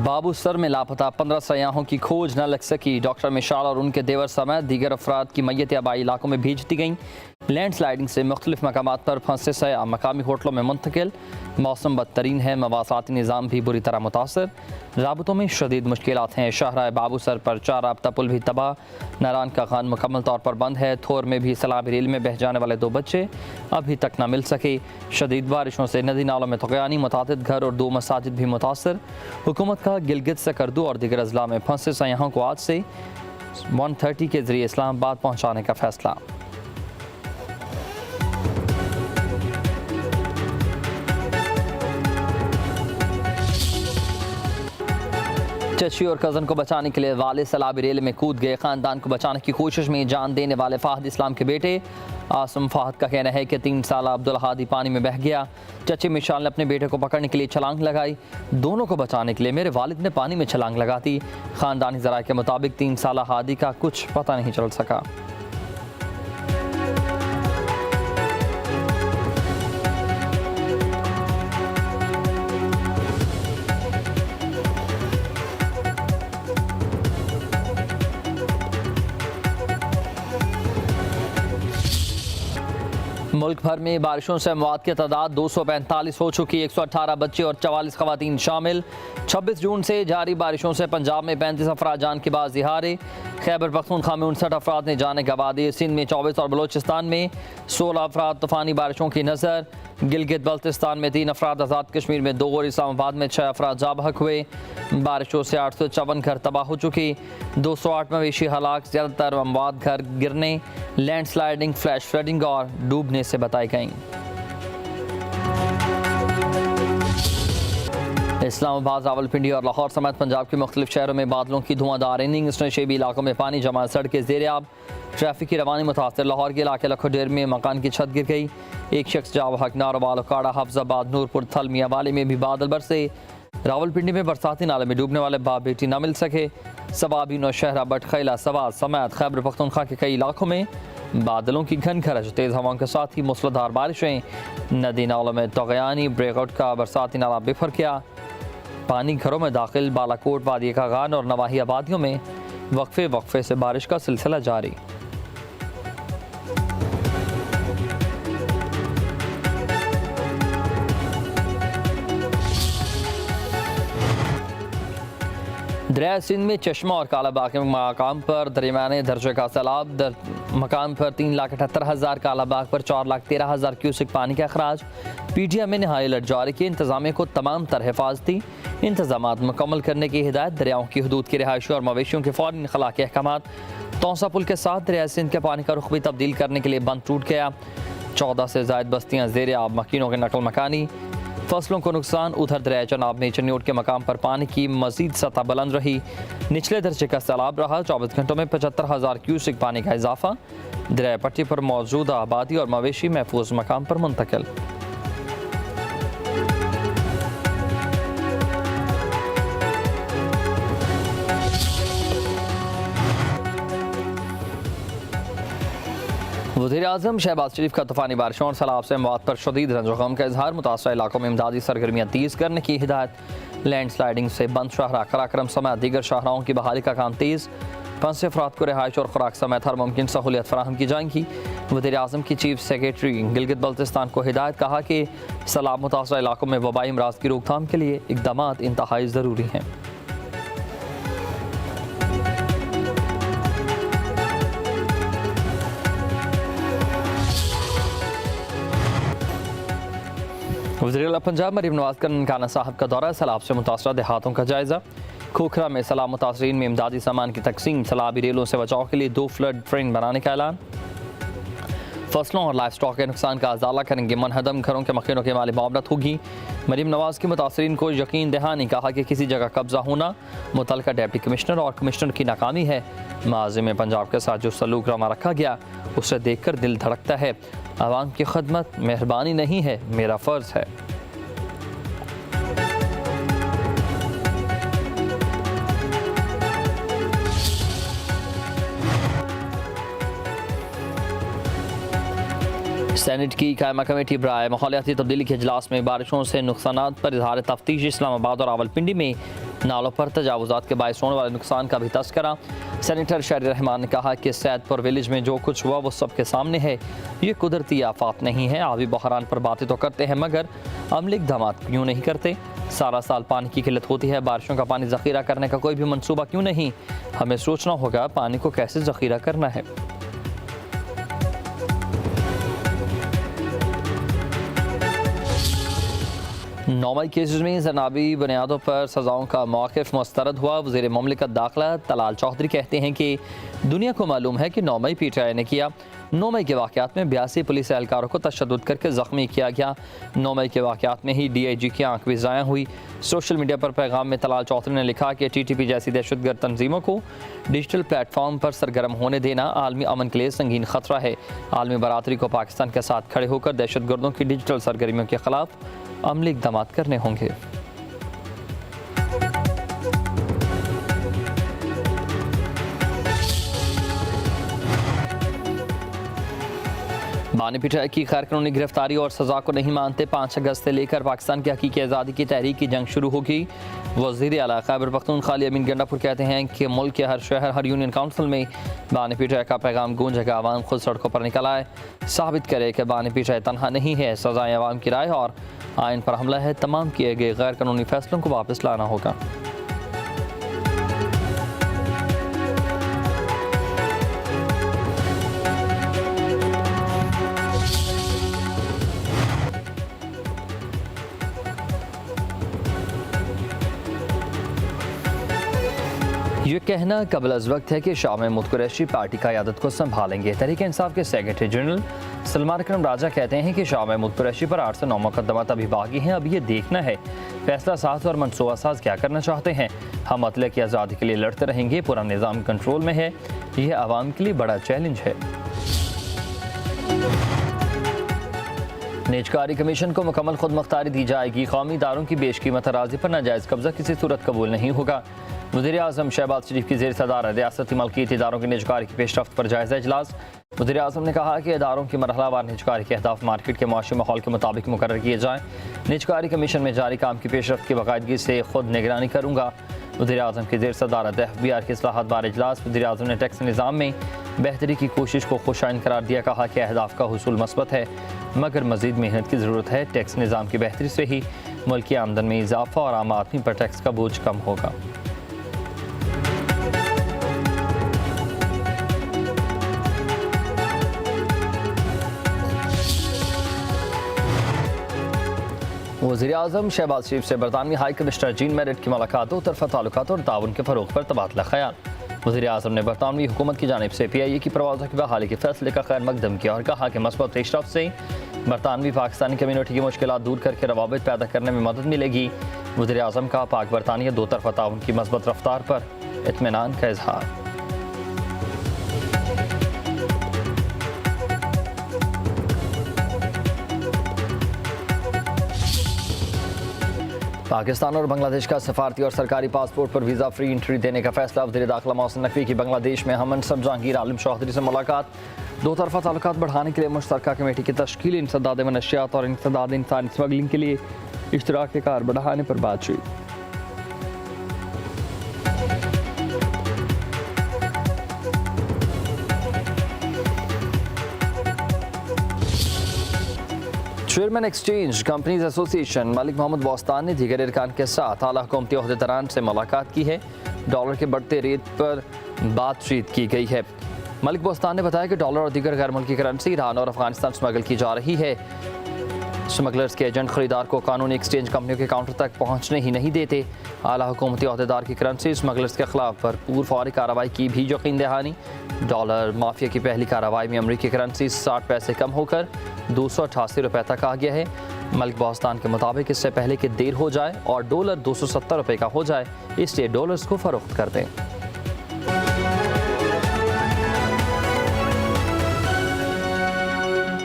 बाबूसर में लापता 15 सयाहों की खोज न लग सकी। डॉक्टर मिशाल और उनके देवर समेत दीगर अफराद की मैयतें आबाई इलाकों में भेज दी गईं। लैंडस्लाइडिंग से मुख्तलिफ मकामात पर फंसे सयाह मकामी होटलों में मुंतकिल। मौसम बदतरीन है, मवासाती निज़ाम भी बुरी तरह मुतासर। राबतों में शदीद मुश्किलात हैं। शाहराह बाबूसर पर 4 राबता पुल भी तबाह। नारान का खान मुकम्मल तौर पर बंद है। थोर में भी सलाबी रेल में बह जाने वाले 2 बच्चे अभी तक न मिल सके। शदीद बारिशों से नदी नालों में तग़यानी, मुतादिद घर और 2 मसाजिद भी मुतासर। हुकूमत का गिलगित सकर्दू और दीगर अजला में फंसे सयाहों को आज से 130 के जरिए इस्लामाबाद पहुँचाने का फैसला। चची और कज़न को बचाने के लिए वाले सलाबी रेल में कूद गए। ख़ानदान को बचाने की कोशिश में जान देने वाले फ़ाहद इस्लाम के बेटे आसम फ़ाहद का कहना है कि 3 साल अब्दुल हादी पानी में बह गया। चची मिशाल ने अपने बेटे को पकड़ने के लिए छलांग लगाई। दोनों को बचाने के लिए मेरे वालिद ने पानी में छलांग लगा दी। ख़ानदानी ज़राए के मुताबिक 3 साल हादी का कुछ पता नहीं चल सका। मुल्क भर में बारिशों से मौत की तादाद 245 हो चुकी। 118 बच्चे और 44 खवातीन शामिल। 26 जून से जारी बारिशों से पंजाब में 35 अफराद जान की बाज़ हारे। खैबर पख्तूनख्वा में 59 अफराद ने जान गंवा दी। सिंध में 24 और बलोचिस्तान में 16 अफराद तूफ़ानी बारिशों की नज़र। गिलगित बल्तिस्तान में 3 अफराद, आज़ाद कश्मीर में 2 और इस्लामाबाद में 6 अफराद जाँ बहक हुए। बारिशों से 854 घर तबाह हो चुकी। 208 मवेशी हलाक। ज़्यादातर अमवात घर गिरने, लैंडस्लाइडिंग, फ्लैश फ्लडिंग और डूबने से बताई गईं। इस्लामाबाद, रावलपिंडी और लाहौर समेत पंजाब के मुख्तलिफ शहरों में बादलों की धुआंधार रेनिंग। नशेबी इलाकों में पानी जमा, सड़कें ज़ेर-ए-आब। ट्रैफिक की रवानी मुतासर। लाहौर के इलाके लखोडेर में मकान की छत गिर गई। 1 शख्स जाँ बहक। नारोवाल, काड़ा, हफ्जाबाद, नूरपुर, थल, मियाँवाली में भी बादल बरसे। रावलपिंडी में बरसाती नाले में डूबने वाले बाप बेटी न मिल सके। सवाबी, नौशहरा, बटखैला, सवात समेत खैबर पख्तूनख्वा के कई इलाकों में बादलों की घन गरज, तेज़ हवाओं के साथ ही मूसलाधार बारिशें। नदी नालों में तग़यानी, ब्रेकआउट का बरसाती नाला बिफर गया। पानी घरों में दाखिल। बालाकोट, वादी कागान और नवाही आबादियों में वक्फे वक्फे से बारिश का सिलसिला जारी। दरिया सिंध में चश्मा और कालाबाग के मकाम पर दरमियाने दर्जे का सैलाब। मकाम पर 3,78,000, कालाबाग पर 4,13,000 क्यूसिक पानी का अखराज। PTM में नहाई अलर्ट जारी किए। इंतजामिया को तमाम तरह हिफाजती इंतजामात मुकम्मल करने की हिदायत। दरियाओं की हदूद की रिहायशी और मवेशियों के फौरी इनखला के अहकामात। तौसा पुल के साथ दरिया सिंध के पानी का रुख भी तब्दील करने के लिए बंद टूट गया। 14 से ज़ायद बस्तियाँ ज़ेर-ए-आब, मकीनों के नकल मकानी। फसलों को नुकसान। उधर दरिया चनाब में चन्योट के मकाम पर पानी की मजीद सतह बुलंद रही। निचले दर्जे का सैलाब रहा। 24 घंटों में 75,000 क्यूसिक पानी का इजाफा। दरिया पट्टी पर मौजूद आबादी और मवेशी महफूज मकाम पर मुंतकिल। वज़ीर-ए-आज़म शहबाज शरीफ का तूफ़ानी बारिशों और सैलाब से मौत पर शदीद रंज-ओ-गम का इजहार। मुतासरा इलाकों में इमदादी सरगर्मियाँ तेज़ करने की हिदायत। लैंडस्लाइडिंग से बंद शाहराह कराक्रम समेत दीगर शाहराहों की बहाली का काम तेज़। 5 अफराद को रिहाइश और खुराक समेत हर मुमकिन सहूलियत फराहम की जाएंगी। वज़ीर-ए-आज़म की चीफ सेक्रेटरी गिलगित बल्तिस्तान को हिदायत। कहा कि सैलाब मुतासरा इलाकों में वबाई अमराज की रोकथाम के लिए इक़दामात इंतहाई ज़रूरी हैं। वज़ीर-ए-आला पंजाब मरीम नवाज का ननकाना साहब का दौरा। सैलाब से मुतासरा देहातों का जायज़ा। खोखरा में सैलाब मुतासरीन में इमदादी सामान की तकसीम। सैलाबी रेलों से बचाव के लिए 2 फ्लड ट्रेन बनाने का ऐलान। फसलों और लाइफ स्टॉक के नुकसान का अजाला करेंगे मुनहदम। घरों के मकीनों के माली मुआवनत होगी। मरीम नवाज की मुतासरीन को यकीन दहानी। कहा कि किसी जगह कब्जा होना मुतल्लिका डिप्टी कमिश्नर और कमिश्नर की नाकामी है। माज़ी में पंजाब के साथ जो सलूक रवा रखा गया उसे देख कर दिल धड़कता है। आवाम की खदमत मेहरबानी नहीं है, मेरा फ़र्ज़ है। सेनेट की कायमा कमेटी बराए माहौलियाती तब्दीली के इजलास में बारिशों से नुकसानात पर इजहार तफ्तीश। इस्लामाबाद और रावलपिंडी में नालों पर तजावुजात के बायस होने वाले नुकसान का भी तस्करा। सेनेटर शहरी रहमान ने कहा कि सैदपुर विलेज में जो कुछ हुआ वो सबके सामने है। ये कुदरती आफात नहीं है। आबी बहरान पर बातें तो करते हैं मगर अमली इक़दाम क्यों नहीं करते। सारा साल पानी की किल्लत होती है, बारिशों का पानी ज़ख़ीरा करने का कोई भी मनसूबा क्यों नहीं। हमें सोचना होगा पानी को कैसे ज़ख़ीरा करना है। नौमई केसेस में जनाबी बुनियादों पर सज़ाओं का मौक़िफ़ मुस्तरद हुआ। वज़ीर ममलिकत दाखिला तलाल चौधरी कहते हैं कि दुनिया को मालूम है कि 9 मई PTI ने किया। 9 मई के वाक़यात में 82 पुलिस एहलकारों को तशद्दुद करके ज़ख्मी किया गया। 9 मई के वाक़यात में ही DIG की आंख भी ज़ाया हुई। सोशल मीडिया पर पैगाम में तलाल चौधरी ने लिखा कि TTP जैसी दहशतगर्द तंजीमों को डिजिटल प्लेटफॉर्म पर सरगर्म होने देना आलमी अमन के लिए संगीन ख़तरा है। आलमी बरादरी को पाकिस्तान के साथ खड़े होकर दहशतगर्दों की डिजिटल सरगर्मियों के ख़िलाफ़ अमली इक़दाम करने होंगे। बानी PTI की गैरकानूनी गिरफ्तारी और सज़ा को नहीं मानते। 5 अगस्त से लेकर पाकिस्तान की हकीकी आज़ादी की तहरीक की जंग शुरू होगी। वज़ीर आला खैबर पख्तूनख्वा अली अमीन गंडापुर कहते हैं कि मुल्क के हर शहर, हर यूनियन काउंसिल में बानी PTI का पैगाम गूंजेगा। आवाम खुद सड़कों पर निकल आए, साबित करे कि बानी PTI तनहा नहीं है। सज़ाएँ आवाम की राय और आइन पर हमला है। तमाम किए गए गैर कानूनी फैसलों को वापस लाना होगा। ये कहना कबल अज़ वक्त है कि शाह महमूद कुरैशी पार्टी का क़यादत को संभालेंगे। तहरीक इंसाफ के सेक्रेटरी जनरल सलमान अकरम राजा कहते हैं कि शाह महमूद कुरैशी पर 8 से 9 मुकदमात अभी बाकी हैं। अब ये देखना है फैसला साज और मनसूबा साज क्या करना चाहते हैं। हम अदलिया की आज़ादी के लिए लड़ते रहेंगे। पूरा निज़ाम कंट्रोल में है। यह आवाम के लिए बड़ा चैलेंज है। निजकारी कमीशन को मुकम्मल खुद मुख्तारी दी जाएगी। कौमी इदारों की बेशकीमत अराज़ी पर नाजायज़ कब्जा किसी सूरत कबूल नहीं होगा। वज़ीर आज़म शहबाज शरीफ की ज़ेर सदारत रियासती मलकियत इदारों की निजकारी की पेशरफ्त पर जायज़ा इजलास। वज़ीर आज़म ने कहा कि इदारों की मरहलावार निजकारी के अहदाफ मार्केट के माशी माहौल के मुताबिक मुकर्रर किए जाएँ। निजकारी कमीशन में जारी काम की पेशरफ्त की बाकायदगी से खुद निगरानी करूँगा। वज़ीर आज़म की ज़ेर सदारत FBR की इस्लाहात बार इजलास। वज़ीर आज़म ने टैक्स निज़ाम में बेहतरी की कोशिश को खुशाइन करार दिया। कहा कि अहदाफ का हुसूल मस्बत है मगर मज़ीद मेहनत की ज़रूरत है। टैक्स निज़ाम की बेहतरी से ही मुल्क की आमदन में इजाफा और आम आदमी पर टैक्स का बोझ कम होगा। वज़ीर आज़म शहबाज शरीफ से बरतानवी हाई कमिश्नर जीन मेरिट की मुलाकात। दो तरफ़ा ताल्लुकात और ताउन के फ़रोग़ पर तबादला ख़याल। वज़ीर आज़म ने बरतानवी हुकूमत की जानिब से PIA की परवाज़ों की बहाली के फैसले का खैर मकदम किया और कहा कि मस्बत पेशरफ्त से बरतानवी पाकिस्तानी कम्यूनिटी की मुश्किलात दूर करके रवाबित पैदा करने में मदद मिलेगी। वज़ीर आज़म का पाक बरतानिया दो तरफ़ा ताउन की मस्बत रफ्तार पर इत्मीनान का इजहार। पाकिस्तान और बांग्लादेश का सफारती और सरकारी पासपोर्ट पर वीज़ा फ्री एंट्री देने का फैसला। वज़ीर दाखिला मोहसिन नकवी की बांग्लादेश में हमन सब जहांगीर आलम चौधरी से मुलाकात। दो तरफ़ा ताल्लुकात बढ़ाने के लिए मुश्तरका कमेटी की तश्कील। इंसदाद मनशियात और इंसदाद इंसानी स्मगलिंग के लिए इश्तराक कार बढ़ाने पर बातचीत। Chairman exchange companies association Malik Mohammad Bostan ने दीगर अरकान के साथ आला हुकूमती ओहदेदारान से मुलाकात की है। डॉलर के बढ़ते रेट पर बातचीत की गई है। मलिक बोस्तान ने बताया कि डॉलर और दीगर गैर मुल्की करेंसी ईरान और अफगानिस्तान स्मगल की जा रही है। स्मगलर्स के एजेंट खरीदार को कानूनी एक्सचेंज कंपनियों के काउंटर तक पहुँचने ही नहीं देते। आला हुकूमती ओहदेदार की करेंसी स्मगलर्स के खिलाफ भरपूर फौरी कार्रवाई की भी यकीन दहानी। डॉलर माफिया की पहली कार्रवाई में अमरीकी करेंसी 60 पैसे कम होकर 288 रुपये तक आ गया है। मलिक बोस्तान के मुताबिक इससे पहले कि देर हो जाए और डॉलर 270 रुपये का हो जाए इसलिए डॉलर्स को फरोख्त कर दें।